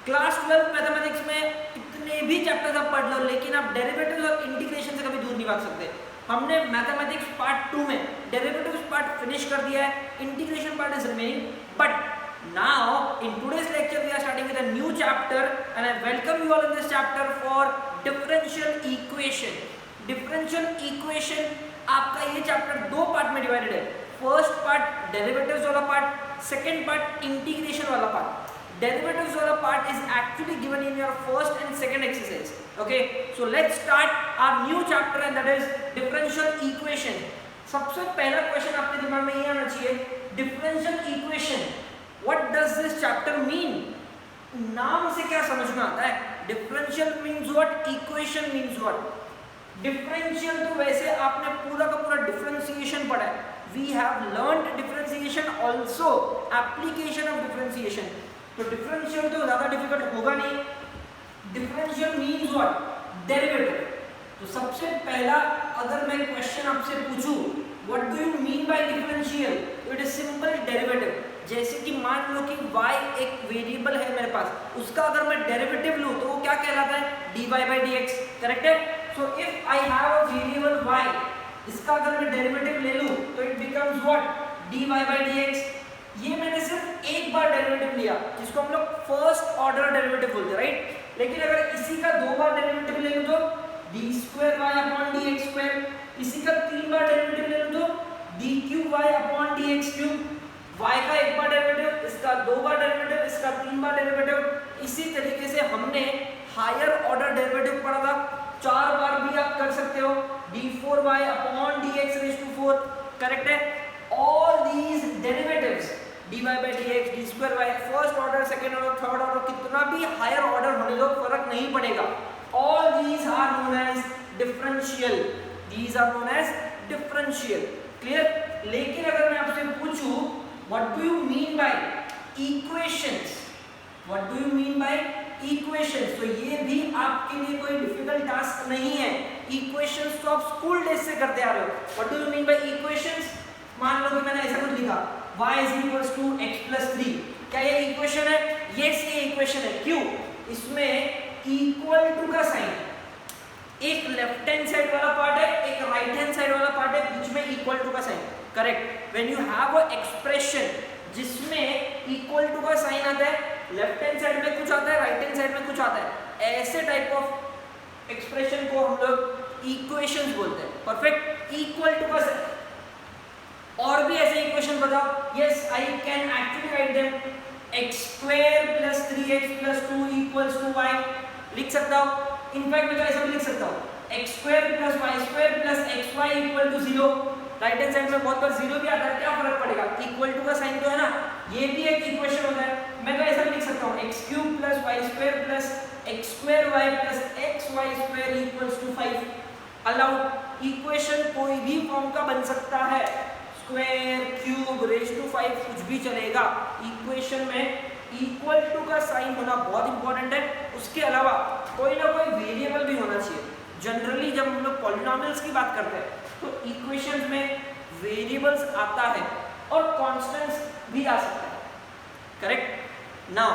Class 12 mathematics में कितने भी चैप्टर्स आप पढ़ लो, लेकिन आप डेरिवेटिव्स और इंटीग्रेशन से कभी दूर नहीं भाग सकते। हमने मैथमेटिक्स पार्ट 2 में डेरिवेटिव्स पार्ट फिनिश कर दिया है, integration part is remaining, but now in today's lecture we are starting with a new chapter and I welcome you all in this chapter for differential equation. differential equation आपका ये chapter दो part में divided है, first part derivatives वाला part, second part integration वाला part. derivatives वाला part is actually given in your first and second exercise. Okay, so let's start our new chapter and that is differential equation. सबसे पहला question आपके दिमाग में ये आना चाहिए, differential equation. What does this chapter mean? नाम से क्या समझ में आता है? Differential means what? Equation means what? Differential तो वैसे आपने पूरा का पूरा differentiation पढ़ा है. We have learned differentiation also, application of differentiation. तो डिफरेंशियल तो ज्यादा डिफिकल्ट होगा नहीं। Differential means what? डेरिवेटिव। तो सबसे पहला अगर मैं क्वेश्चन आपसे पूछूं what do you mean by differential, it is simple derivative. जैसे कि मान लो कि y एक वेरिएबल है मेरे पास, उसका अगर मैं डेरिवेटिव लूं तो वो क्या कहलाता है? dy by dx, करेक्ट है? So if I have a variable y, इसका अगर मैं डेरिवेटिव ले लूं तो it becomes what? dy by dx। ये मैंने सिर्फ एक बार डेरिवेटिव लिया जिसको हम लोग फर्स्ट ऑर्डर डेरिवेटिव बोलते हैं, राइट? लेकिन अगर इसी का दो बार डेरिवेटिव ले लूं तो d2y/dx2, इसी का तीन बार डेरिवेटिव ले लूं तो d3y/dx3, y का एक बार डेरिवेटिव, इसका दो बार डेरिवेटिव, इसका तीन बार डेरिवेटिव। इसी तरीके से हमने हायर ऑर्डर डेरिवेटिव पढ़ा था, चार बार भी आप कर सकते हो, d4y/dx4, करेक्ट है? All these derivatives dy by dx, d square y, first order, second order, third order, कितना भी हायर ऑर्डर होने दो फर्क नहीं पड़ेगा। All these are known as differential. These are known as differential. Clear? लेकिन अगर मैं आपसे पूछूं what do you mean by equations? What do you mean by equations? तो ये भी आपके लिए कोई डिफिकल्ट टास्क नहीं है। Equations तो आप स्कूल डेज से करते आ रहे हो। What do you mean by equations? मान लो कि मैंने ऐसा कुछ लिखा y is equals to x plus 3, क्या ये इक्वेशन है? यस, ये इक्वेशन है। क्यों? इसमें इक्वल टू का साइन, एक लेफ्ट हैंड साइड वाला पार्ट है, एक राइट हैंड साइड वाला पार्ट है, बीच में इक्वल टू का sign, correct? When you have a expression जिसमें इक्वल टू का साइन आता है, लेफ्ट हैंड साइड में कुछ आता है, राइट हैंड साइड में कुछ आता है, ऐसे टाइप ऑफ एक्सप्रेशन को हम लोग इक्वेशंस बोलते हैं। परफेक्ट? इक्वल टू का साइन। और भी ऐसे इक्वेशन बताओ। Yes, I can actually write them, x² + 3x + 2 = y, लिख सकता हूँ। इनफैक्ट मैं तो ऐसा भी लिख सकता हूँ, x² + y² + xy = 0। Right hand side में बहुत बार 0 भी आता है, क्या फर्क पड़ेगा? इक्वल टू का साइन तो है ना, ये भी एक इक्वेशन होता है। मैं तो ऐसा भी लिख सकता हूँ, x³ + y² + x²y + xy² = 5। Allowed. Equation कोई भी फॉर्म का बन सकता है, स्क्वायर, क्यूब, रेज़ टू 5, कुछ भी चलेगा। इक्वेशन में इक्वल टू का साइन होना बहुत इंपॉर्टेंट है। उसके अलावा कोई ना कोई वेरिएबल भी होना चाहिए। जनरली जब हम लोग पॉलिनोमियल्स की बात करते हैं तो इक्वेशंस में वेरिएबल्स आता है और कांस्टेंट्स भी आ सकता है, करेक्ट? नाउ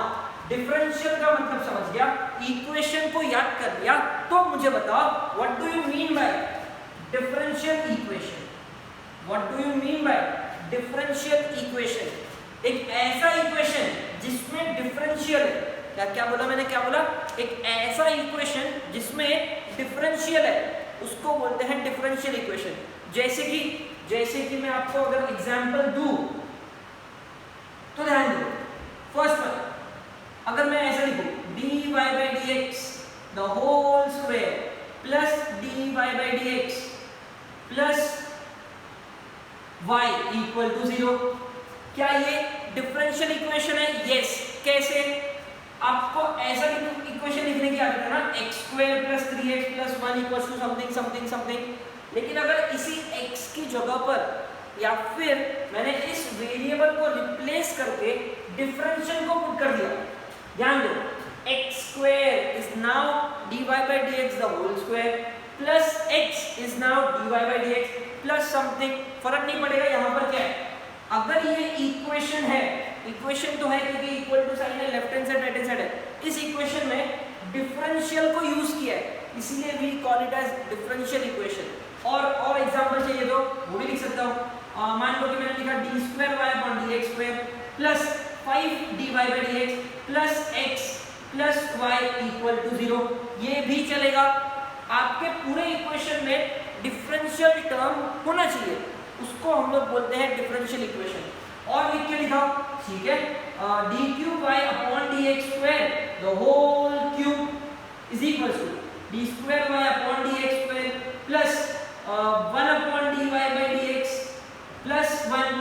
डिफरेंशियल का मतलब समझ गया, इक्वेशन को याद कर लिया, तो मुझे बताओ what do you mean by differential equation? What do you mean by differential equation? एक ऐसा इक्वेशन जिसमें डिफरेंशियल है। क्या बोला मैंने? क्या बोला? एक ऐसा इक्वेशन जिसमें डिफरेंशियल है, उसको बोलते हैं डिफरेंशियल इक्वेशन। जैसे कि मैं आपको अगर एग्जांपल दूं तो ध्यान दो। फर्स्ट वन, अगर मैं ऐसा लिखूं dy by dx the whole square plus dy by dx plus y = 0, क्या ये डिफरेंशियल इक्वेशन है? यस। कैसे? आपको ऐसा इक्वेशन लिखने की आदत है ना, x² + 3x + 1 = something something something. लेकिन अगर इसी x की जगह पर या फिर मैंने इस वेरिएबल को रिप्लेस करके डिफरेंशियल को पुट कर दिया, ध्यान दो, x² is now dy by dx the whole square plus x is now dy by dx plus something, फर्क नहीं पड़ेगा। यहाँ पर क्या है? अगर ये इक्वेशन है, इक्वेशन तो है क्योंकि इक्वल टू साइन है, left hand side right hand side है, इस डिफरेंशियल को यूज किया है, इसीलिए we call it as differential equation. और एग्जांपल चाहिए तो वो भी लिख सकता हूँ। मान लो कि मैंने लिखा d square y upon d x square plus 5 dy by d x plus x plus y equal to 0। ये भी चलेगा। आपके पूरे इक्वेशन में डिफरेंशियल टर्म होना चाहिए, उसको हम लोग बोलते हैं डिफरेंशियल इक्वेशन। और लिख के लिखा, ठीक है, d cube y upon d x square the whole cube is equal to d square y upon d x square plus 1 upon d y by d x plus 1।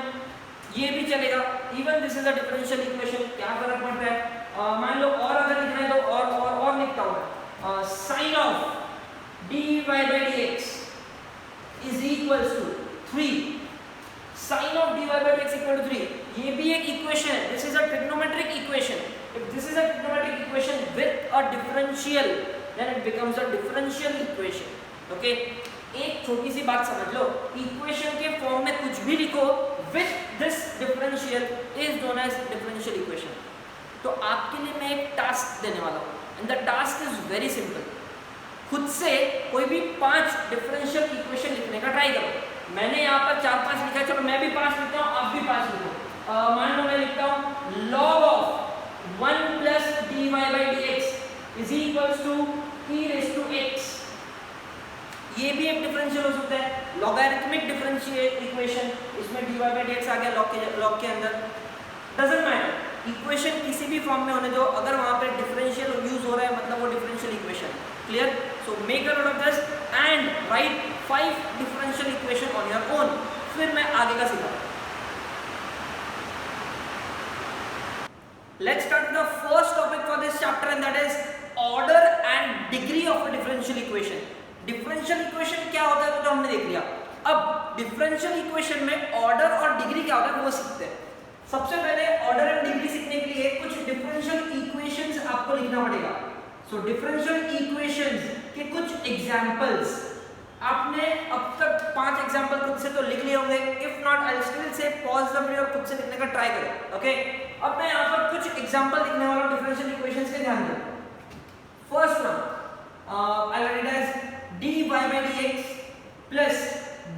ये भी चलेगा। Even this is a differential equation, क्या फर्क पड़ता है। मान लो और अगर लिखना है तो और लिखता हूँ, sine of d y by d x is equal to 3, sine of dy by dx equal to 3। ये भी एक इक्वेशन है। This is a trigonometric equation. If this is a trigonometric equation with a differential then it becomes a differential equation. Okay, एक छोटी सी बात समझ लो, equation के form में कुछ भी लिखो with this differential is known as differential equation. तो आपके लिए मैं एक टास्क देने वाला हूँ and the task is very simple. खुद से कोई भी 5 डिफरेंशियल इक्वेशन लिखने का ट्राई करो। मैंने यहाँ पर 4-5 लिखा है, चलो मैं भी 5 लिखता हूँ, आप भी 5 लिखो। मान लो मैं लिखता हूँ log of 1 plus dy by dx is equals to e raised to x। ये भी एक डिफरेंशियल हो सकता है, लॉगरिथमिक डिफरेंशियल इक्वेशन। इसमें dy by dx आ गया लॉग के अंदर, डजंट मैटर, इक्वेशन किसी भी फॉर्म में होने दो, अगर वहाँ पे डिफरेंशियल यूज हो रहा है मतलब वो differential equation. Clear? So make a note of this and right 5 differential equation on your own. फिर मैं आगे का सिखाऊंगा। Let's start with the first topic for this chapter and that is order and degree of a differential equation। differential equation क्या होता है तो हमने देख लिया। अब differential equation में order और degree क्या होता है वो सीखते हैं। सबसे पहले order and degree सीखने के लिए कुछ differential equations आपको लिखना पड़ेगा। so differential equations के कुछ examples आपने अब तक 5 एग्जाम्पल खुद से तो लिख लिए होंगे। If not I still say pause the video और खुद से लिखने का ट्राई करें। ओके, अब मैं यहाँ पर कुछ एग्जाम्पल लिखने वाला हूँ डिफरेंशियल इक्वेशंस के, ध्यान दें। First one I write as d y by d x plus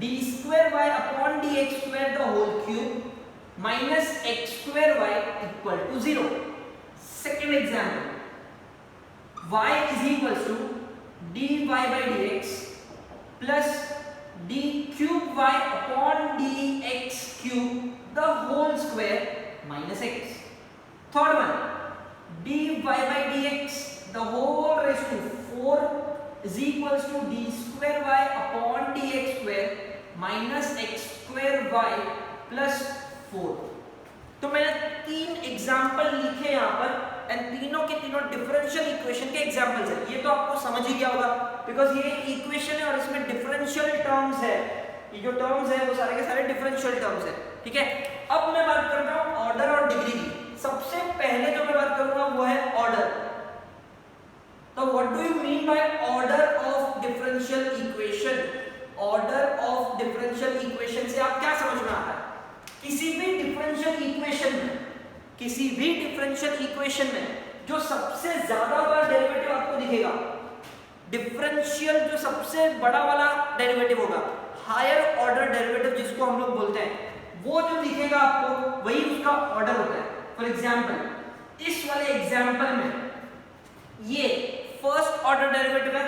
d square y upon d x square the whole cube minus x square y equal to 0। Second example y is equals to dy by dx plus d cube y upon dx cube the whole square minus x। Third one, dy by dx the whole raised to 4 is equals to d square y upon dx square minus x square y plus 4। तो मैंने 3 example लिखे यहाँ पर and तीनों के तीनों differential equation के examples हैं। ये तो आपको समझ ही गया होगा बिकॉज ये इक्वेशन है और इसमें डिफरेंशियल टर्म्स है। ये जो टर्म्स है वो सारे के सारे डिफरेंशियल टर्म्स है। ठीक है, अब मैं बात करता हूँ ऑर्डर और डिग्री की। सबसे पहले जो मैं बात करूंगा वो है ऑर्डर। तो what do you mean by order of differential equation? Order of differential equation से आप क्या समझ में आता है? किसी भी डिफरेंशियल इक्वेशन में जो सबसे ज्यादा बार डेरिवेटिव आपको दिखेगा, डिफरेंशियल जो सबसे बड़ा वाला डेरिवेटिव होगा, हायर ऑर्डर डेरिवेटिव जिसको हम लोग बोलते हैं, वो जो दिखेगा आपको वही उसका ऑर्डर होता है। फॉर एग्जांपल इस वाले एग्जांपल में ये फर्स्ट ऑर्डर डेरिवेटिव है,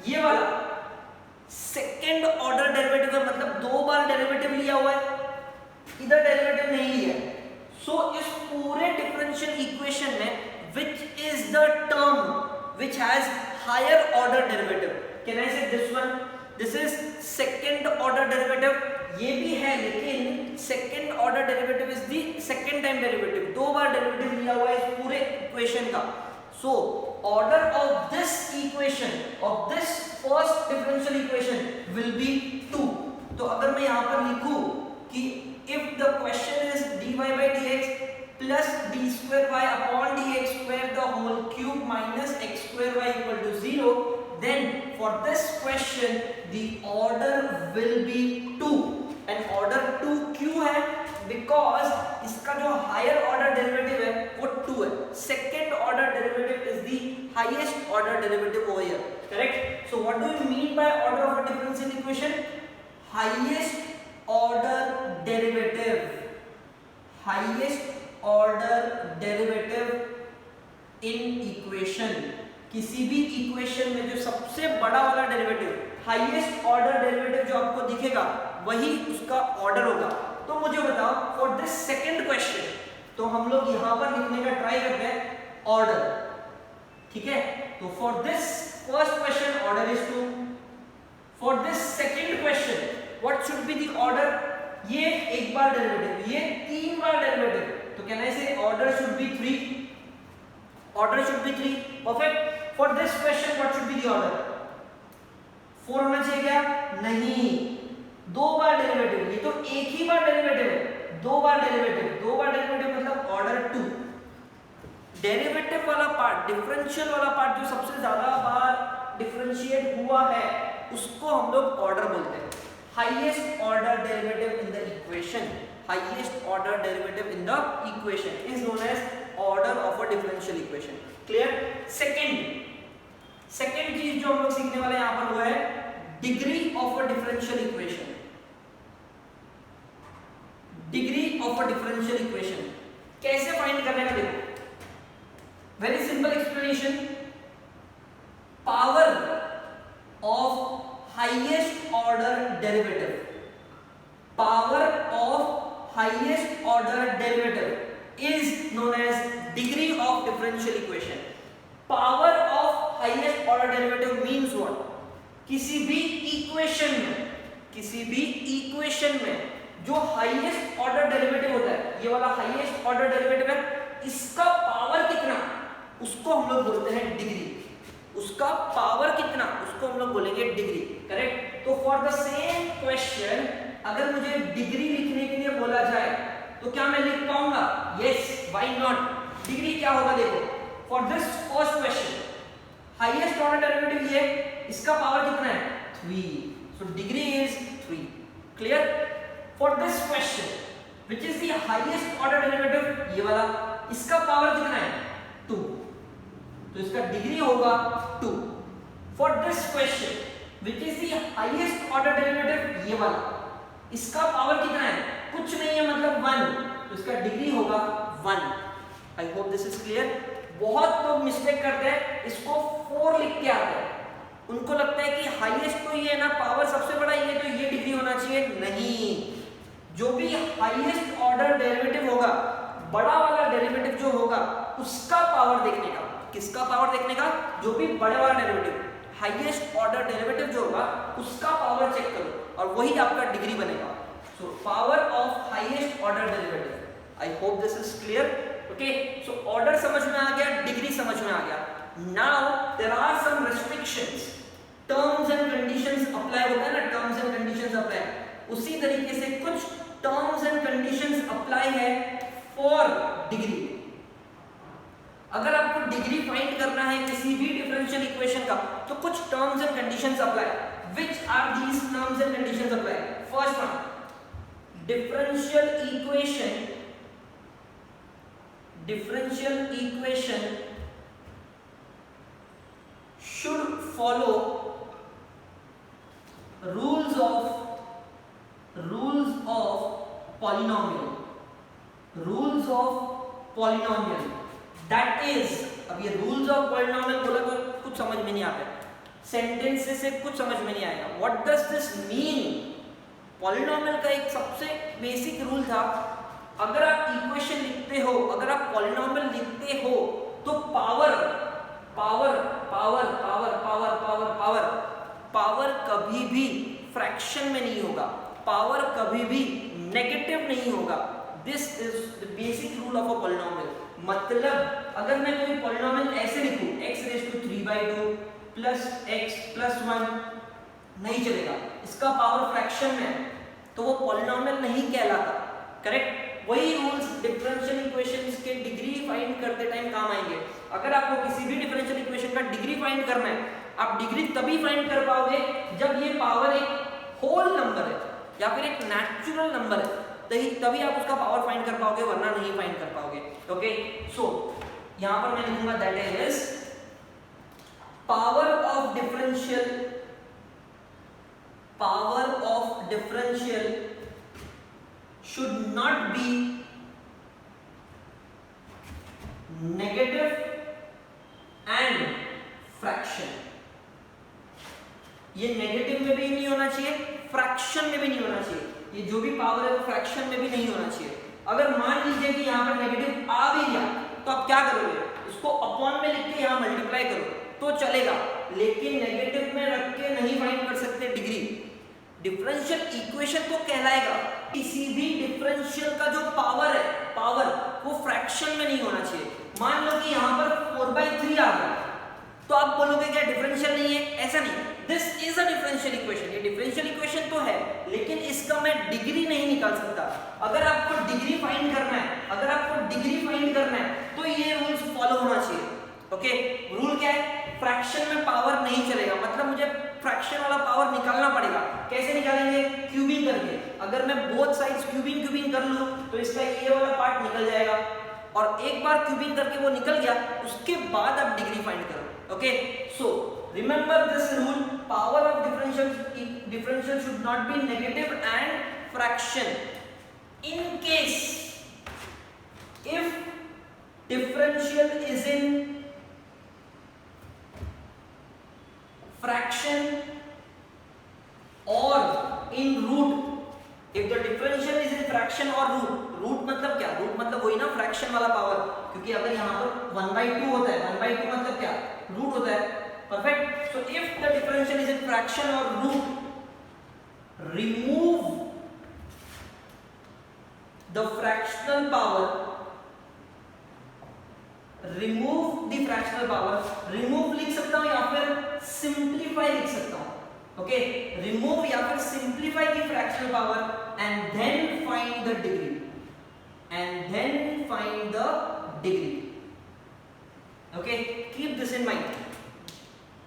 ये वाला सेकेंड ऑर्डर डेरिवेटिव है, मतलब 2 बार डेरिवेटिव लिया हुआ है, इधर डेरिवेटिव नहीं लिया है। सो इस पूरे डिफरेंशियल इक्वेशन में which is the term which has higher order derivative? Can I say this one? This is second order derivative। ये भी है लेकिन second order derivative is the second time derivative। 2 बार डेरिवेटिव लिया हुआ है इस पूरे इक्वेशन का। So order of this equation of this first differential equation will be 2। तो अगर मैं यहाँ पर लिखूं कि if the question is dy by dx plus d square y upon dx square the whole cube minus x square y equal to 0, then for this question the order will be 2 and order 2 क्यों है? because इसका जो higher order derivative है वो 2 है। second order derivative is the highest order derivative over here. Correct? So what do you mean by order of a differential equation? Highest order derivative. Highest order derivative in equation. किसी भी equation में जो सबसे बड़ा वाला derivative, highest order derivative जो आपको दिखेगा वही उसका ऑर्डर होगा। तो मुझे बताओ फॉर दिस सेकंड क्वेश्चन, तो हम लोग यहां पर लिखने का ट्राई करते हैं ऑर्डर, ठीक है? तो for this first question order is 2, for this second question what should be the order? ये एक बार डेरिवेटिव, ये 3 बार डेरिवेटिव, तो कैन आई से order should be 3, order should be 3, perfect. For this question what should be the order? 4 होना चाहिए क्या? नहीं, 2 बार डेरिवेटिव, ये तो एक ही बार डेरिवेटिव है, 2 बार डेरिवेटिव, 2 बार डेरिवेटिव मतलब ऑर्डर 2। डेरिवेटिव वाला पार्ट, डिफरेंशियल वाला पार्ट जो सबसे ज्यादा बार डिफरेंशिएट हुआ है उसको हम लोग ऑर्डर बोलते हैं। Highest order derivative in the equation, highest order derivative in the equation is known as order of a differential equation. Clear? Second चीज जो हम लोग सीखने वाले यहां पर वो है degree of a differential equation. Degree of a differential equation कैसे फाइंड करने का, देखो very simple explanation, power of highest order derivative, power of highest order derivative is known as degree of differential equation. Power of highest order derivative means what? किसी भी equation में, किसी भी equation में जो हाईएस्ट ऑर्डर डेरिवेटिव होता है, ये वाला हाईएस्ट ऑर्डर डेरिवेटिव है, इसका पावर कितना उसको हम लोग बोलते हैं डिग्री। उसका पावर कितना उसको हम लोग बोलेंगे डिग्री। करेक्ट? तो फॉर द सेम क्वेश्चन अगर मुझे डिग्री लिखने के लिए बोला जाए तो क्या मैं लिख पाऊंगा? Yes, why not? डिग्री क्या होगा देखो, for this first question highest order derivative ये, इसका पावर कितना है? 3, so degree is 3। Clear? For this question which is the highest order derivative, ये वाला, इसका पावर कितना है? 2, तो इसका डिग्री होगा 2। For this question which is the highest order derivative, ये वाला, इसका पावर कितना है? कुछ नहीं है, मतलब 1, तो इसका डिग्री होगा 1। आई होप दिस इज क्लियर। बहुत लोग मिस्टेक करते हैं, इसको 4 लिख के आते हैं, उनको लगता है कि हाईएस्ट तो ये है ना, पावर सबसे बड़ा ये, तो ये डिग्री होना चाहिए। नहीं, जो भी हाईएस्ट ऑर्डर डेरिवेटिव होगा, बड़ा वाला डेरिवेटिव जो होगा, उसका पावर देखने का। किसका पावर देखने का? जो भी बड़े वाला डेरिवेटिव, हाईएस्ट ऑर्डर डेरिवेटिव जो होगा उसका पावर चेक करो और वही आपका डिग्री बनेगा। So power of highest order derivative. I hope this is clear. Okay, so order समझ में आ गया, डिग्री समझ में आ गया। Now there are some restrictions, terms and conditions apply होता है ना, टर्म्स एंड कंडीशंस अप्लाई, उसी तरीके से कुछ टर्म्स एंड कंडीशंस अप्लाई है फॉर डिग्री। अगर आपको डिग्री फाइंड करना है किसी भी डिफरेंशियल इक्वेशन का, तो कुछ terms and conditions apply. Which are these terms and conditions apply? First one, differential equation should follow rules of polynomial, that is, अब ये रूल्स ऑफ पॉलिनोमियल बोला तो कुछ समझ में नहीं आता, सेंटेंसेस से कुछ समझ में नहीं आएगा। What does this mean? Polynomial का एक सबसे बेसिक रूल था, अगर आप इक्वेशन लिखते हो, अगर आप पॉलिनोमियल लिखते हो, तो power power power power power power power power कभी भी फ्रैक्शन में नहीं होगा, पावर कभी भी नेगेटिव नहीं होगा। This is the basic rule of a polynomial. मतलब अगर मैं कोई पॉलिनोमियल ऐसे लिखूं, x raise to 3/2 plus x plus 1, नहीं चलेगा, इसका पावर फ्रैक्शन में है, तो वो पॉलिनोमियल नहीं कहलाता। करेक्ट? वही रूल्स डिफरेंशियल इक्वेशंस के डिग्री फाइंड करते टाइम काम आएंगे। अगर आपको किसी भी डिफरेंशियल इक्वेशन का डिग्री फाइंड करना है, आप डिग्री तभी फाइंड कर पाओगे जब ये पावर एक होल नंबर है या फिर एक नेचुरल नंबर है, तभी आप उसका पावर फाइंड कर पाओगे, वरना नहीं फाइंड कर पाओगे। ओके, सो यहां पर मैं लिखूंगा that is power of differential should not be negative and fraction. ये नेगेटिव में भी नहीं होना चाहिए, फ्रैक्शन में भी नहीं होना चाहिए. ये जो भी पावर है वो फ्रैक्शन में भी नहीं होना चाहिए. अगर मान लीजिए कि यहाँ पर नेगेटिव आ भी गया तो आप क्या करोगे, इसको अपॉन में लिख के यहाँ मल्टीप्लाई करो तो चलेगा, लेकिन नेगेटिव में रख के नहीं फाइंड कर सकते डिग्री. डिफरेंशियल इक्वेशन तो कहलाएगा, किसी भी डिफरेंशियल का जो पावर है, पावर वो फ्रैक्शन में नहीं होना चाहिए. मान लो कि यहाँ पर 4/3 आ गया तो आप बोलोगे क्या डिफरेंशियल नहीं है? ऐसा नहीं. This is a differential equation. ये डिफरेंशियल इक्वेशन तो है, लेकिन इसका मैं डिग्री नहीं निकाल सकता. अगर आपको डिग्री फाइंड करना है, तो ये रूल्स फॉलो होना चाहिए. ओके, रूल क्या है? फ्रैक्शन में पावर नहीं चलेगा, मतलब मुझे फ्रैक्शन वाला पावर निकालना पड़ेगा. कैसे निकालेंगे? क्यूबिंग करके. अगर मैं बोथ साइड्स क्यूबिंग कर लूं तो इसका ये वाला पार्ट निकल जाएगा, और एक बार क्यूबिंग करके वो निकल गया उसके बाद आप डिग्री फाइंड करो. Okay, so remember this rule, power of differential should not be negative and fraction. In case if differential is in fraction or in root, if the differential is in fraction or root मतलब क्या? root मतलब वही ना fraction वाला power, क्योंकि अगर यहाँ पर 1/2 होता है, 1/2 मतलब क्या? रूट होता है. Perfect. So if the differential is in fraction or root, remove the fractional power. remove लिख सकता हूँ या फिर simplify लिख सकता हूँ. Okay, remove या फिर simplify the fractional power and then find the degree. Okay, keep this in mind.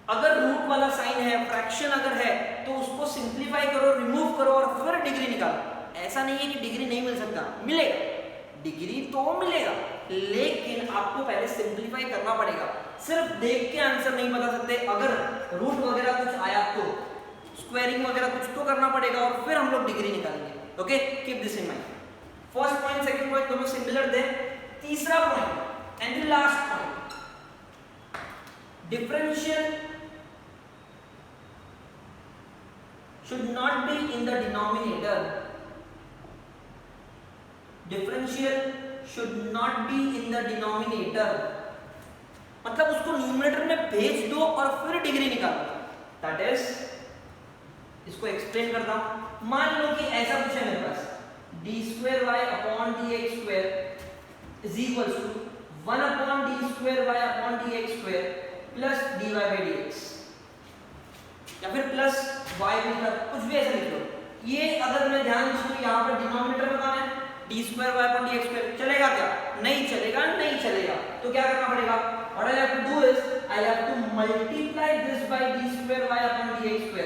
अगर रूट वाला साइन है, फ्रैक्शन अगर है, तो उसको सिंप्लीफाई करो, रिमूव करो और फिर डिग्री निकालो. ऐसा नहीं है कि डिग्री नहीं मिल सकता, मिलेगा. डिग्री तो मिलेगा, लेकिन आपको पहले सिंप्लीफाई करना पड़ेगा. सिर्फ देख के आंसर नहीं बता सकते. अगर रूट वगैरह कुछ आया तो स्क्वायरिंग वगैरह कुछ तो करना पड़ेगा और फिर हम लोग डिग्री निकालेंगे. Okay, keep this in mind. First point, second point दोनों सिमिलर थे. तीसरा point and the last point, differential should not be in the denominator. Differential should not be in the denominator. मतलब उसको न्यूमरेटर में भेज दो और फिर डिग्री निकालो. That is, इसको एक्सप्लेन करता हूं. मान लो कि ऐसा कुछ है मेरे पास, d2y upon dx square is equals to 1 upon d2y upon dx square plus dy by dx, या फिर प्लस y भी कुछ भी ऐसा लिख लो. ये अगर मैं ध्यान से यहाँ पर डिनोमिनेटर में कौन है? d2y/dx². चलेगा क्या? नहीं चलेगा. तो क्या करना पड़ेगा? What I have to do is I have to multiply this by d2y/dx².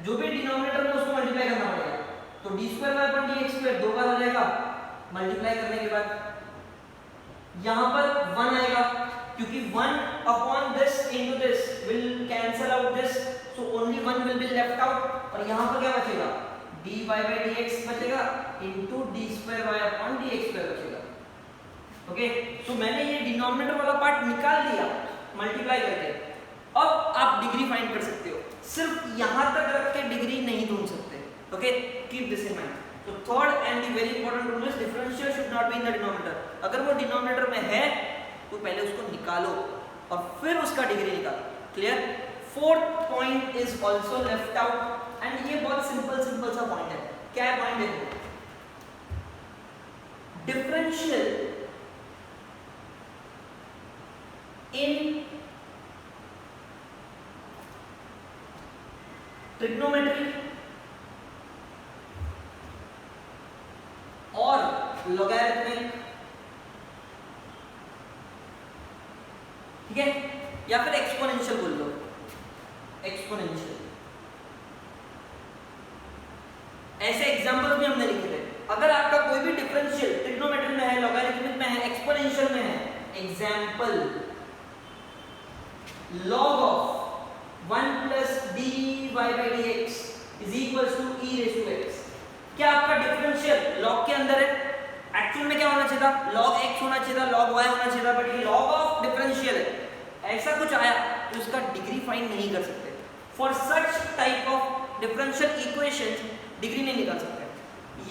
जो भी डिनोमिनेटर में उसको मल्टीप्लाई करना पड़ेगा. तो d2y/dx² दो बार हो जाएगा. मल्टीप्लाई करने के बाद यहाँ पर 1 आएगा, क्योंकि 1 upon this into this will cancel out this, so only 1 will be left out. और यहाँ पर क्या बचेगा? dy by dx बचेगा into d2y/dx² बचेगा. ओके, सो मैंने ये डिनोमिनेटर वाला पार्ट निकाल लिया मल्टीप्लाई करके. अब आप डिग्री फाइंड कर सकते हो. सिर्फ यहाँ तक रख के डिग्री नहीं ढूंढ सकते. Okay, keep this in mind. तो third and the very important rule is differential should not be in the denominator. अगर वो डिनोमिनेटर में है तो पहले उसको निकालो और फिर उसका डिग्री निकालो. Clear? Fourth point is also left out, and ये बहुत सिंपल सा पॉइंट है. क्या पॉइंट है? डिफरेंशियल इन ट्रिग्नोमेट्री और लॉगरिथमिक, ठीक है, या फिर एक्सपोनेंशियल बोल लो. एक्सपोनेंशियल ऐसे एग्जांपल्स भी हमने लिखे थे. अगर आपका कोई भी डिफरेंशियल ट्रिग्नोमेट्री में है, लॉगरिथमिक में है, एक्सपोनेंशियल में है, example log of 1 plus dy by dx is equal to e raise to x। क्या आपका डिफरेंशियल लॉग के अंदर है? एक्चुअल में क्या होना चाहिए था? log x होना चाहिए था, log y होना चाहिए था, बट ये log ऑफ डिफरेंशियल है। ऐसा कुछ आया तो उसका डिग्री फाइंड नहीं कर सकते। For such type of differential equations degree नहीं निकाल सकते।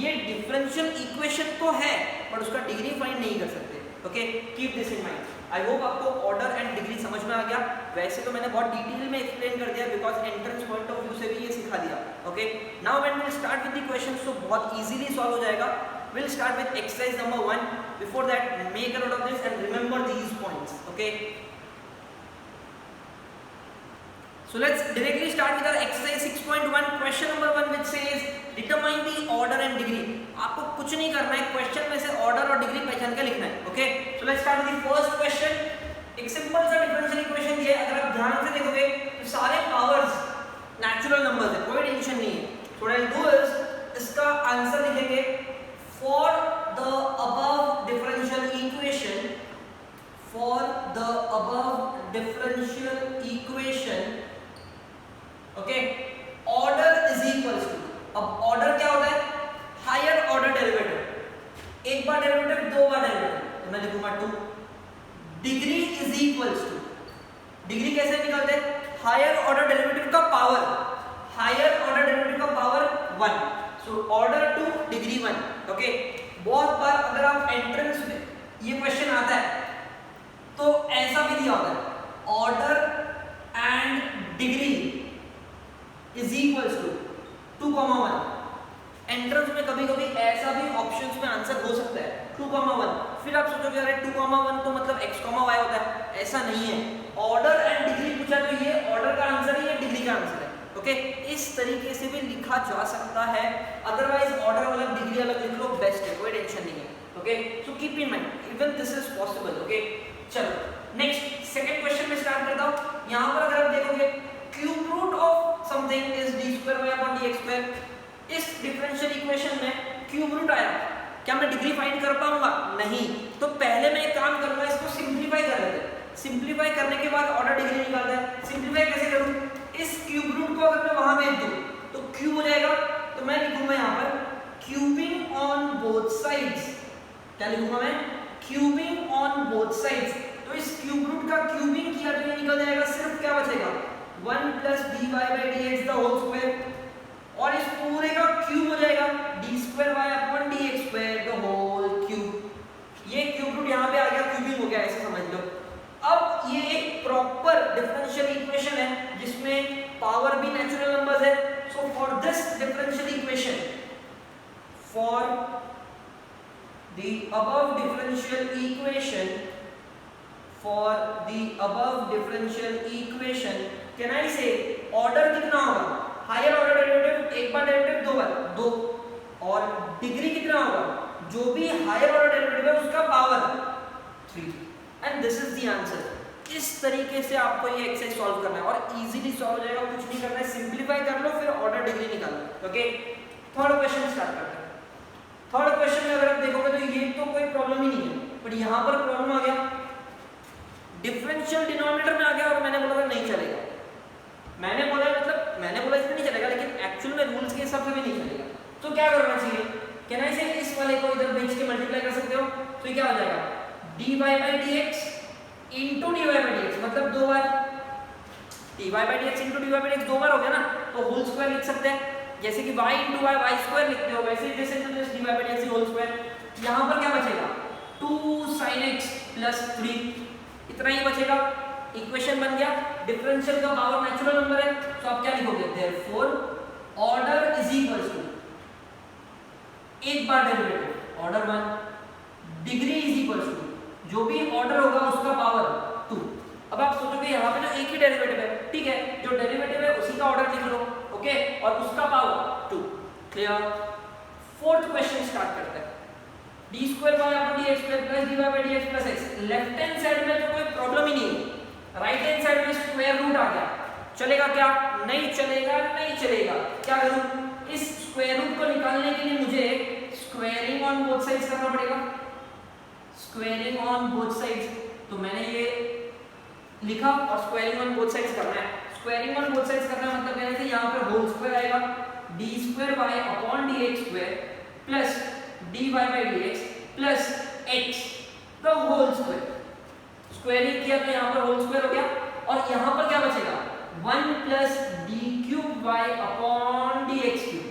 ये डिफरेंशियल इक्वेशन तो है बट उसका डिग्री फाइंड नहीं कर सकते। Okay, keep this in mind. I hope आपको ऑर्डर एंड डिग्री समझ में आ गया। वैसे तो मैंने बहुत डिटेल में एक्सप्लेन कर दिया because entrance point of view से भी ये सिखा दिया। Okay, now when we start with the questions तो बहुत इजीली सॉल्व हो जाएगा। we'll start with exercise number 1. Before that, make a note of this and remember these points. Okay, so let's directly start with our exercise 6.1 question number 1 which says determine the order and degree. आपको कुछ नहीं करना है, question में से order और degree पहचान के लिखना है। Okay, so let's start with the first question. एक सिंपल सा डिफरेंशियल इक्वेशन दिया है। अगर आप ध्यान से देखोगे तो सारे पावर्स नेचुरल नंबर्स है, कोई टेंशन नहीं है। so what I'll do is इसका आंसर लिखेंगे for the above differential equation, for the above differential equation, okay, order is equals to, अब order क्या होता है? higher order derivative, एक बार डेरिवेटिव दो बार डेरिवेटिव, तो मैं लिखूंगा 2। Degree is equals to, degree कैसे निकालते हैं? हायर ऑर्डर डेरिवेटिव का पावर, हायर ऑर्डर डेरिवेटिव का power 1, so order 2 degree 1। Okay, बहुत बार अगर आप एंट्रेंस में ये क्वेश्चन आता है तो ऐसा भी दिया होता है, order and degree is equals to 2,1। Entrance में कभी कभी ऐसा भी ऑप्शंस में आंसर हो सकता है 2,1। फिर आप सोचोगे अरे 2,1 तो मतलब x, y होता है, ऐसा नहीं है। ऑर्डर एंड डिग्री पूछा तो ये ऑर्डर का आंसर है, ये डिग्री का आंसर है। ओके, इस तरीके से भी लिखा जा सकता है, अदरवाइज ऑर्डर अलग डिग्री अलग लिख लो, बेस्ट है, कोई टेंशन नहीं है। Okay, so keep in mind even this is possible. Okay, चलो नेक्स्ट सेकंड क्वेश्चन में स्टार्ट करता हूं। यहां पर अगर आप देखोगे cube root of something is d²y/dx²। इस डिफरेंशियल इक्वेशन में क्यूब रूट आया, क्या मैं डिग्री फाइंड कर पाऊंगा? नहीं। तो पहले मैं एक काम करूंगा, इसको सिंपलीफाई कर लेते हैं। सिंपलीफाई करने के बाद ऑर्डर डिग्री निकालते हैं। सिंपलीफाई कैसे करूं? इस क्यूब रूट को अगर मैं वहां भेज दूं तो क्यूब हो जाएगा, तो मैं लिखूंगा यहां पर क्यूबिंग ऑन बोथ साइड्स। क्या लिखूंगा मैं? Cubing on both sides. तो इस क्यूब रूट का क्यूबिंग किया तो ये निकल जाएगा, सिर्फ क्या बचेगा? 1 + dy/dx द होल स्क्वायर, और इस पूरे का क्यूब हो जाएगा d²y/dx² द होल क्यूब। ये क्यूब रूट यहाँ पे आ गया, क्यूबिंग हो गया, ऐसे समझ लो। अब ये एक प्रॉपर डिफरेंशियल इक्वेशन है जिसमें पावर भी नेचुरल नंबर्स है। So for this differential equation, for the above differential equation, for the above differential equation, can I से ऑर्डर कितना होगा? हायर ऑर्डर डेरिवेटिव एक बार डेरिवेटिव दो बार 2, और डिग्री कितना होगा? जो भी हायर ऑर्डर डेरिवेटिव है उसका power 3, and this is the answer. इस तरीके से आपको ये एक्सरसाइज सॉल्व करना है और इजीली सॉल्व हो जाएगा, कुछ नहीं करना है, सिंपलीफाई कर लो फिर ऑर्डर डिग्री निकालो। ओके, थर्ड क्वेश्चन स्टार्ट करते हैं। थर्ड क्वेश्चन में अगर आप देखोगे तो ये तो कोई प्रॉब्लम ही नहीं है, बट यहां पर प्रॉब्लम आ गया, डिफरेंशियल डिनोमिनेटर में आ गया और मैंने बोला था नहीं चलेगा। मैंने बोला इसमें नहीं चलेगा, लेकिन एक्चुअल में रूल्स के हिसाब से भी नहीं चलेगा। तो क्या करना चाहिए? कैन आई से इस वाले को इधर भेज के मल्टीप्लाई कर सकते हो, तो ये क्या हो जाएगा? dy/dx इंटू dy/dx, मतलब दो बार dy/dx इंटू dy/dx दो बार हो गया ना, तो होल स्क्वायर लिख सकते हैं। जैसे कि y इंटू y y² लिखते हो, वैसे ही जैसे dy/dx होल स्क्वायर। यहाँ पर क्या बचेगा? 2 sin x + 3, इतना ही बचेगा। इक्वेशन बन गया। डिफरेंशियल का पावर नेचुरल नंबर है, तो आप क्या लिखोगे? Therefore order is equals to, एक बार derivative order 1, degree is equals to जो भी ऑर्डर होगा उसका पावर 2। अब आप सोचोगे यहाँ पे जो एक ही डेरिवेटिव है, ठीक है, जो डेरिवेटिव है उसी का ऑर्डर लिख लो, ओके, और उसका power 2। Clear? Fourth question start करते हैं। d²y/dx² + dy/dx + x। Left hand side में तो कोई प्रॉब्लम ही नहीं है, राइट हैंड साइड में स्क्वायर रूट आ गया, चलेगा क्या? नहीं चलेगा, नहीं चलेगा। क्या करूं? इस स्क्वायर रूट को निकालने के लिए मुझे स्क्वायरिंग ऑन बोथ साइड्स करना पड़ेगा, स्क्वायरिंग ऑन बोथ साइड्स। तो मैंने ये लिखा और स्क्वायरिंग ऑन बोथ साइड्स करना है। स्क्वायरिंग ऑन बोथ साइड्स करना मतलब कहने से यहाँ पर होल स्क्वायर आएगा d square y upon d x square plus d y by d x plus x the whole square. Squaring किया तो यहाँ पर होल स्क्वायर हो गया और यहाँ पर क्या बचेगा 1 plus d cube y upon d x cube,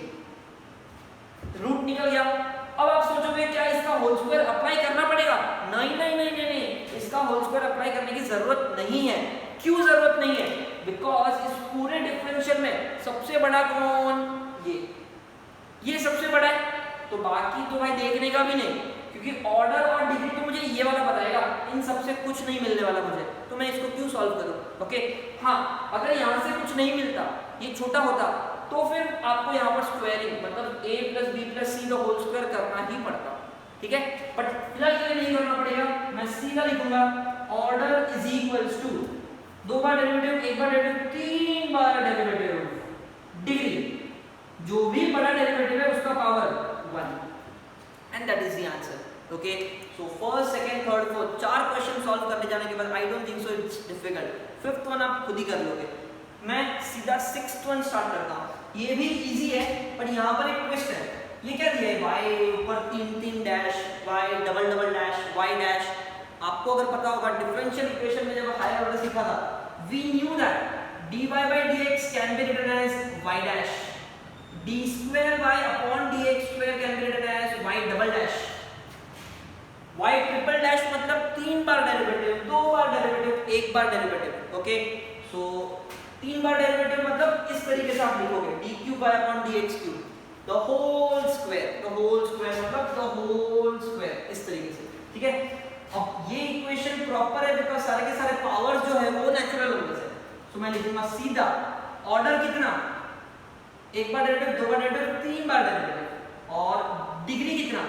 root निकल गया। अब आप सोचोगे क्या इसका होल स्क्वायर अप्लाई करना पड़ेगा? नहीं नहीं नहीं नहीं नहीं, इसका होल स्क्वायर अप्लाई करने की जरूरत नहीं है। क्यों जरूरत नहीं है? बिकॉज इस पूरे डिफरेंशियल में सबसे बड़ा कौन? ये सबसे बड़ा है, तो बाकी तो भाई देखने का भी नहीं, क्योंकि ऑर्डर और डिग्री तो मुझे ये वाला बताएगा, इन सबसे कुछ नहीं मिलने वाला मुझे, तो मैं इसको क्यों सॉल्व करूं? ओके हाँ, अगर यहाँ से कुछ नहीं मिलता, ये छोटा होता, तो फिर आपको यहाँ पर स्क्वायरिंग मतलब a प्लस बी प्लस सी का होल स्क्वायर करना ही पड़ता, ठीक है। बट फिलहाल के लिए नहीं करना पड़ेगा, मैं सीधा लिखूंगा ऑर्डर इज इक्वल्स टू 2 बार डेरिवेटिव, 1 बार डेरिवेटिव, 3 बार डेरिवेटिव डिग्री, जो भी बड़ा डेरिवेटिव है उसका power 1, and that is the answer. Okay so first second third fourth 4 question solve करने जाने के बाद I don't think so it's difficult, fifth one आप खुद ही कर लोगे। मैं सीधा सिक्स्थ वन स्टार्ट करता हूँ, ये भी इजी है, पर यहाँ पर एक ट्विस्ट है। ये क्या दिया है? y ऊपर 3 dash, y double double dash, y dash. आपको अगर पता होगा डिफरेंशियल इक्वेशन में जब हायर ऑर्डर सीखा था, we knew that dy by dx can be written as y dash, d square y upon dx square can be written as y double dash, y triple dash मतलब 3 बार derivative, 2 बार derivative, 1 बार derivative. Okay so 3 बार derivative मतलब इस तरीके से आप लिखोगे d cube by upon d x cube the whole square मतलब द होल स्क्वायर, इस तरीके से, ठीक है। अब ये इक्वेशन प्रॉपर है बिकॉज़ सारे के सारे पावर्स जो है वो नेचुरल नंबर्स है, तो मैं लिखूंगा सीधा ऑर्डर कितना, 1 बार डेरिवेटिव, 2 बार डेरिवेटिव, 3 बार डेरिवेटिव, और डिग्री कितना,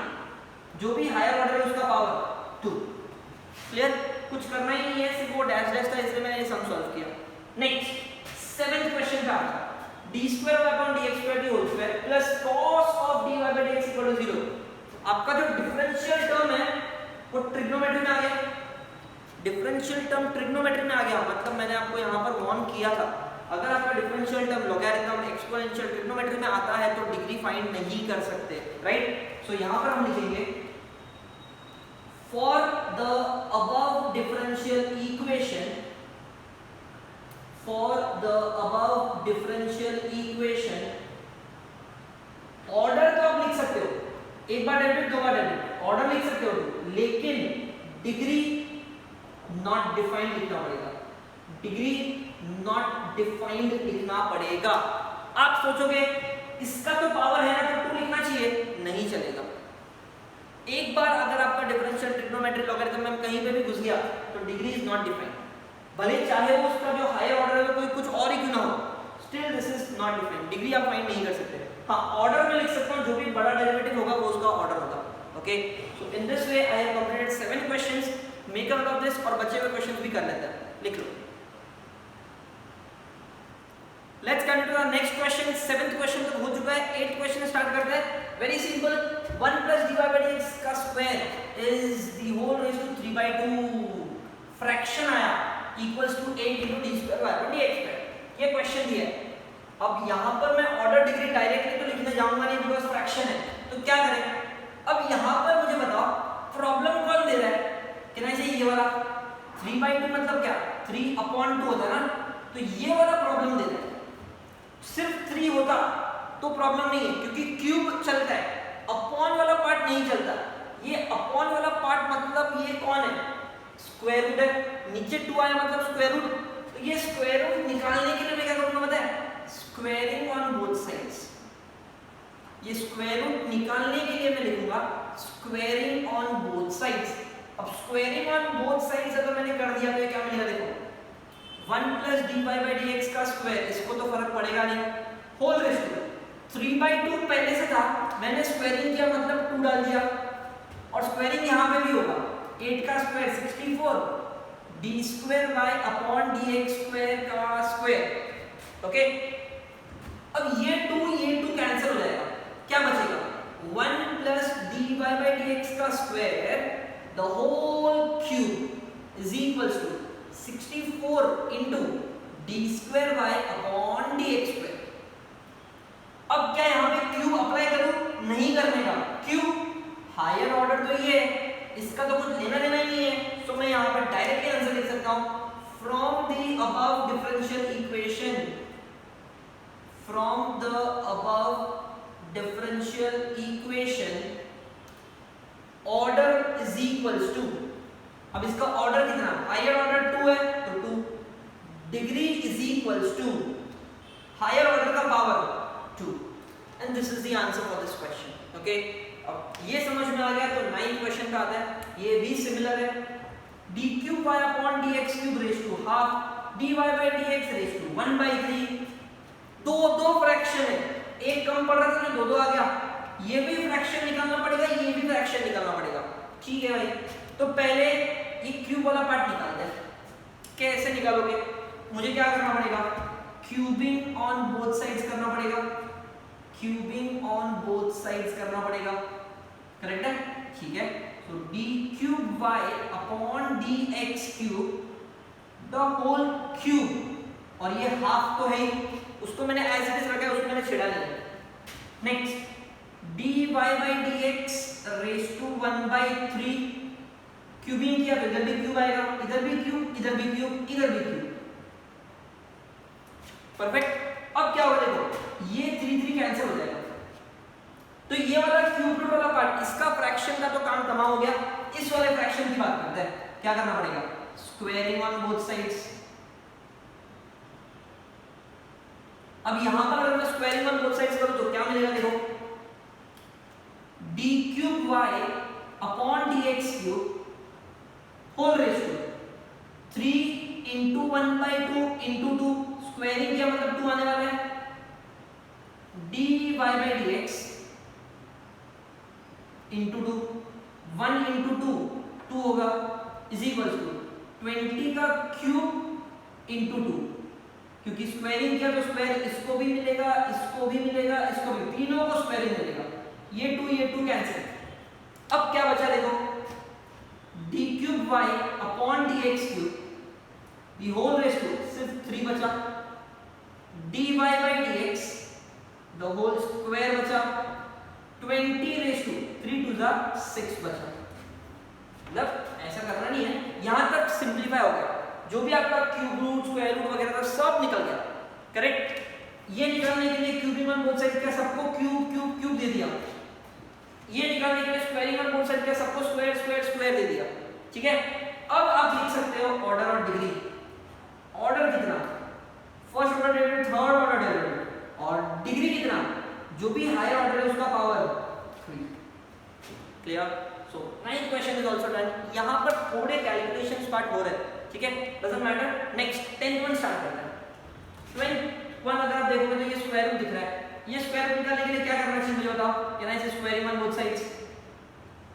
जो भी हायर ऑर्डर है उसका पावर 2। क्लियर? कुछ करना ही नहीं है, सिर्फ वो डैश डैश था, इसलिए मैंने ये सम सॉल्व किया। नेक्स्ट 7th क्वेश्चन पे आता d square y upon dx square की whole square plus cos of dy by dx equal to 0। आपका जो डिफरेंशियल टर्म है वो ट्रिग्नोमेट्री में आ गया, डिफरेंशियल टर्म ट्रिग्नोमेट्री में आ गया, मतलब मैंने आपको यहाँ पर वार्न किया था, अगर आपका differential term logarithm exponential trigonometry में आता है तो डिग्री फाइंड नहीं कर सकते, राइट। सो यहाँ पर हम लिखेंगे for the above differential equation, for the above differential equation, order तो आप लिख सकते हो, 1 बार डेरिवेटिव, 2 बार डेरिवेटिव, ऑर्डर लिख सकते हो, लेकिन डिग्री नॉट डिफाइंड लिखना पड़ेगा, डिग्री नॉट डिफाइंड लिखना पड़ेगा। आप सोचोगे इसका तो पावर है ना तो 2 लिखना चाहिए, नहीं चलेगा। एक बार अगर आपका डिफरेंशियल ट्रिग्नोमेट्री लॉगरिथम में कहीं पे भी घुस गया तो डिग्री इज नॉट डिफाइंड, भले चाहे वो उसका जो हायर ऑर्डर है कोई कुछ और ही क्यों ना हो, still this is not defined, degree आप फाइंड नहीं कर सकते। हाँ ऑर्डर में लिख सकता हूँ, जो भी बड़ा डेरिवेटिव होगा वो उसका ऑर्डर होगा। Okay so in this way I have completed 7 questions, make a note of this, और बचे हुए क्वेश्चंस भी कर लेते हैं, लिख लो। Let's continue the next question. 7th question तो हो चुका है, 8th क्वेश्चन स्टार्ट करते हैं। Very simple, 1 plus dy by dx का square is the whole raise to 3/2, fraction आया equals to 8 into d square y upon dx square, ये question दिया है। अब यहाँ पर मैं ऑर्डर डिग्री डायरेक्टली तो लिखने जाऊंगा नहीं बिकॉज फ्रैक्शन है, तो क्या करें? अब यहाँ पर मुझे बताओ प्रॉब्लम कौन दे रहा है? कहना चाहिए ये वाला 3/2 मतलब क्या, 3/2 होता है ना, तो ये वाला प्रॉब्लम दे रहा है। सिर्फ 3 होता तो प्रॉब्लम नहीं है, क्योंकि क्यूब चलता है, अपॉन वाला पार्ट नहीं चलता। ये अपॉन वाला पार्ट मतलब ये कौन है? स्क्वायर रूट है, नीचे 2 आया मतलब स्क्वायर रूट, तो ये स्क्वायर रूट निकालने के लिए मैं क्या करूंगा पता है? Squaring on both sides. ये स्क्वायर रूट निकालने के लिए मैं लिखूंगा स्क्वायरिंग ऑन बोथ साइड्स। अब स्क्वायरिंग ऑन बोथ साइड्स अगर मैंने कर दिया तो ये क्या मिलेगा? देखो 1 प्लस dy by dx का स्क्वायर, इसको तो फर्क पड़ेगा नहीं, होल रेज़ टू 3/2 पहले से था, मैंने स्क्वायरिंग किया मतलब 2 डाल दिया, और स्क्वायरिंग यहाँ पे भी होगा, 8 का square 64, d square y upon dx square का स्क्वायर। ओके अब ये 2 कैंसिल हो जाएगा, क्या बचेगा? 1 प्लस dy by dx का square the whole cube is equals to 64 into d2y अपॉन dx2। अब क्या यहाँ पे क्यूब अप्लाई करूं? नहीं करने का। क्यों? हायर ऑर्डर तो ये है, इसका तो कुछ लेना देना ही नहीं है, तो मैं यहाँ पर डायरेक्टली आंसर लिख सकता हूँ from the above differential equation, from the above differential equation order is equals to, अब इसका ऑर्डर कितना? हायर ऑर्डर 2 है तो 2, degree is equals to higher order का power 2, and this is the answer for this question. Okay, अब ये समझ में आ गया तो 9th क्वेश्चन का आता है, ये भी सिमिलर है। d cube y upon dx cube raised to half dy by dx raised to 1/3। दो फ्रैक्शन है, एक कम पड़ रहा था ना, दो आ गया, ये भी फ्रैक्शन निकालना पड़ेगा, ये भी फ्रैक्शन निकालना पड़ेगा। ठीक है भाई, तो पहले ये क्यूब वाला पार्ट निकाल दे। कैसे निकालोगे? मुझे क्या करना पड़ेगा? क्यूबिंग ऑन बोथ साइड्स करना पड़ेगा, क्यूबिंग ऑन बोथ साइड्स करना पड़ेगा, करेक्ट है? ठीक है, तो d cube y upon dx cube the whole cube, और ये हाफ तो है ही, उसको मैंने एज इट इज रखा है, उसको मैंने छिड़ा नहीं है। Next dy by dx raise to 1/3, cubing किया तो इधर भी क्यूब आएगा, इधर भी क्यूब, इधर भी क्यूब, इधर भी क्यूब। परफेक्ट। अब क्या होगा देखो, ये 3 कैंसिल हो जाएगा, तो ये वाला क्यूब रूट वाला पार्ट, इसका फ्रैक्शन का तो काम तमाम हो गया। इस वाले फ्रैक्शन की बात करते हैं, क्या करना पड़ेगा? Squaring on both sides. अब यहां पर अगर मैं स्क्वायरिंग ऑन बोथ साइड्स करूं तो क्या मिलेगा? देखो d cube y upon dx cube whole raise to 3 into 1/2 into 2, squaring किया मतलब 2 आने वाला है, dy by dx into 2, 1 into 2 2 होगा, इज इक्वल्स टू 20 का क्यूब into 2, क्योंकि स्क्वायरिंग किया तो स्क्वायर इसको भी मिलेगा, इसको भी मिलेगा, इसको भी, तीनों को स्क्वायरिंग मिलेगा, ये 2 कैंसिल। अब क्या बचा देखो, d cube y upon dx cube the whole raise to, सिर्फ 3 बचा, dy by dx the whole square बचा, 20 रेज टू 3 to the 6 बचा। मतलब ऐसा करना नहीं है, यहां तक सिंपलीफाई हो गया, जो भी आपका क्यूब रूट, स्क्वायर रूट वगैरह था सब निकल गया, करेक्ट। ये निकालने के लिए क्यूबिंग ऑन बोथ साइड क्या, सबको क्यूब क्यूब क्यूब दे दिया, ये निकालने के लिए स्क्वायरिंग ऑन बोथ साइड क्या, सबको स्क्वायर स्क्वायर स्क्वायर दे दिया। ठीक है, अब आप लिख सकते हो ऑर्डर और डिग्री। ऑर्डर कितना? First order derivative, third order derivative, और डिग्री कितना? जो भी हायर ऑर्डर है उसका power 3। Clear? So 9th question is also done. यहां पर थोड़े कैलकुलेशंस पार्ट हो रहे हैं, ठीक है, doesn't matter. Next 10th one start करते हैं। 10th वन अगर आप देखोगे तो ये स्क्वायर रूट दिख रहा है, ये स्क्वायर रूट निकालने के लिए क्या करना चाहिए मुझे बताओ? Can I say squaring on both sides?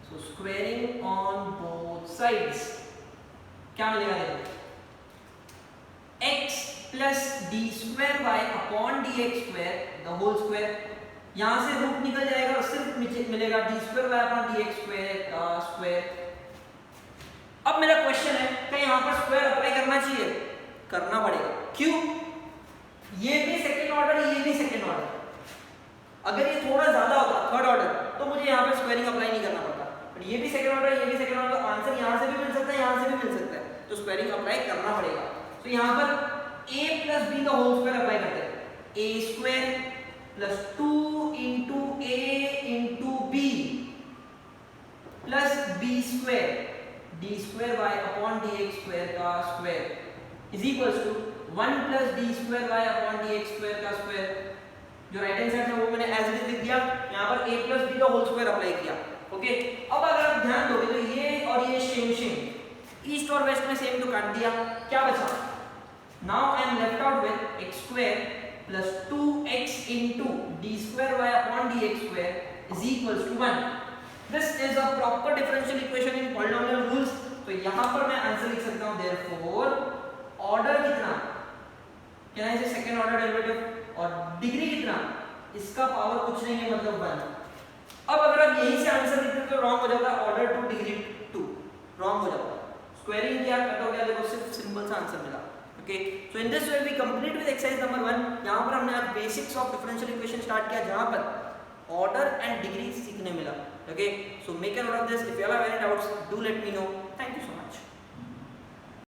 So squaring on both sides क्या मिलेगा देखो, x plus d square y upon d x square the whole square, यहां से रूट निकल जाएगा और सिर्फ मिलेगा d square y upon d x square का स्क्वायर। अब मेरा क्वेश्चन है, क्या यहां पर स्क्वायर अप्लाई करना चाहिए? करना पड़ेगा। क्यों? ये भी सेकंड ऑर्डर, ये भी सेकंड ऑर्डर, अगर ये थोड़ा ज्यादा होता थर्ड ऑर्डर तो मुझे यहाँ पे स्क्वायरिंग अप्लाई नहीं करना पड़ता, बट ये भी सेकंड ऑर्डर, ये भी सेकंड ऑर्डर, तो आंसर यहाँ से भी मिल सकता है, यहाँ से भी मिल सकता है, तो स्क्वायरिंग अप्लाई करना पड़ेगा। तो यहाँ पर a प्लस बी का होल स्क्वायर अप्लाई करते हैं, a square plus 2 into a into b plus b square d square y upon d x square का square is equals to 1 plus d square y upon d x square का square. जो right hand side है वो मैंने as it is लिख दिया, यहाँ पर a प्लस बी का होल स्क्वायर अप्लाई किया। ओके, अब अगर आप ध्यान दोगे तो ये और ये सेम सेम, ईस्ट और वेस्ट में सेम तो काट दिया, क्या बचा? Now I am left out with x square plus 2x into d square y upon dx square is equals to 1. This is a proper differential equation in polynomial rules. तो यहाँ पर मैं आंसर लिख सकता हूँ therefore ऑर्डर कितना, क्या है इसे सेकंड ऑर्डर डेरिवेटिव, और डिग्री कितना, इसका पावर कुछ नहीं है मतलब 1। अब अगर आप यहीं से आंसर लिखते तो रॉन्ग हो जाता, ऑर्डर 2 डिग्री 2 रॉन्ग हो जाता, स्क्वायरिंग किया कट हो गया, देखो सिर्फ सिंपल सा आंसर मिला। Okay so in this way we complete with exercise number 1। यहाँ पर हमने आज basics of differential equation start किया, जहाँ पर ऑर्डर एंड डिग्री सीखने मिला। Okay so make a note of this, if you have any doubts do let me know. Thank you so much.